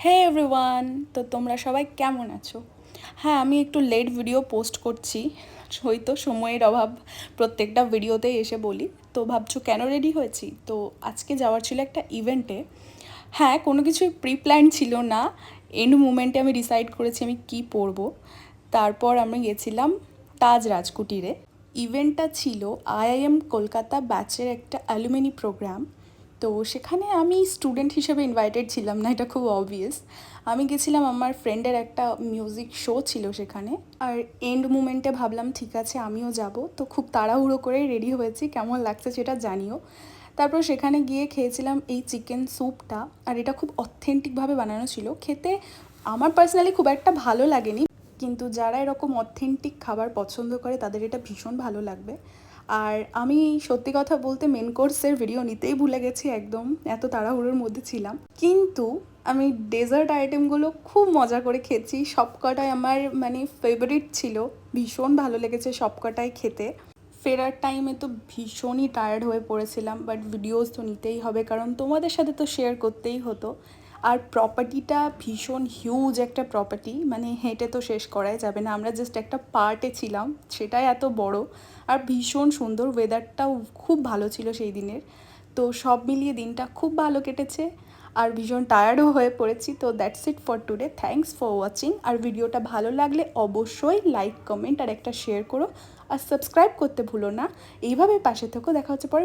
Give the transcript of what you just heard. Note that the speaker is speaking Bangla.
হে এভরিওয়ান, তো তোমরা সবাই কেমন আছো? হ্যাঁ, আমি একটু লেট ভিডিও পোস্ট করছি, হয়তো সময়ের অভাব প্রত্যেকটা ভিডিওতেই এসে বলি। তো ভাবছো কেন রেডি হয়েছি? তো আজকে যাওয়ার ছিল একটা ইভেন্টে। হ্যাঁ, কোনো কিছুই প্রি প্ল্যান ছিল না, এন্ড মুমেন্টে আমি ডিসাইড করেছি আমি কি পরবো। তারপর আমি গেছিলাম তাজ রাজকুটিরে। ইভেন্টটা ছিল আইআইএম কলকাতা ব্যাচের একটা অ্যালুমিনি প্রোগ্রাম। তো সেখানে আমি স্টুডেন্ট হিসেবে ইনভাইটেড ছিলাম না, এটা খুব অবভিয়াস। আমি গেছিলাম, আমার ফ্রেন্ডের একটা মিউজিক শো ছিল সেখানে। আর এন্ড মুমেন্টে ভাবলাম ঠিক আছে আমিও যাব, তো খুব তাড়াহুড়ো করেই রেডি হয়েছি, কেমন লাগছে সেটা জানিও। তারপর সেখানে গিয়ে খেয়েছিলাম এই চিকেন স্যুপটা, আর এটা খুব অথেন্টিকভাবে বানানো ছিল। খেতে আমার পার্সোনালি খুব একটা ভালো লাগেনি, কিন্তু যারা এরকম অথেন্টিক খাবার পছন্দ করে তাদের এটা ভীষণ ভালো লাগবে। আর আমি সত্যি কথা বলতে মেন কোর্সের ভিডিও নিতেই ভুলে গেছি, একদম এত তাড়াহুড়োর মধ্যে ছিলাম। কিন্তু আমি ডেজার্ট আইটেমগুলো খুব মজা করে খেয়েছি, সবকটাই আমার মানে ফেভারিট ছিল। ভীষণ ভালো লেগেছে সবকটাই খেতে। ফেরার টাইমে তো ভীষণই টায়ার্ড হয়ে পড়েছিলাম, বাট ভিডিওস তো নিতেই হবে কারণ তোমাদের সাথে তো শেয়ার করতেই হতো। আর প্রপার্টিটা ভীষণ হিউজ একটা প্রপার্টি, মানে হেঁটে তো শেষ করাই যাবে না, আমরা জাস্ট একটা পার্টে ছিলাম, সেটাই এত বড়। আর ভীষণ সুন্দর, ওয়েদারটাও খুব ভালো ছিল সেই দিনের। তো সব মিলিয়ে দিনটা খুব ভালো কেটেছে, আর ভীষণ টায়ার্ডও হয়ে পড়েছি। তো that's it for today, thanks for watching. আর ভিডিওটা ভালো লাগলে অবশ্যই লাইক, কমেন্ট আর একটা শেয়ার করো, আর সাবস্ক্রাইব করতে ভুলো না। এইভাবে পাশে থেকো, দেখা হচ্ছে পরে।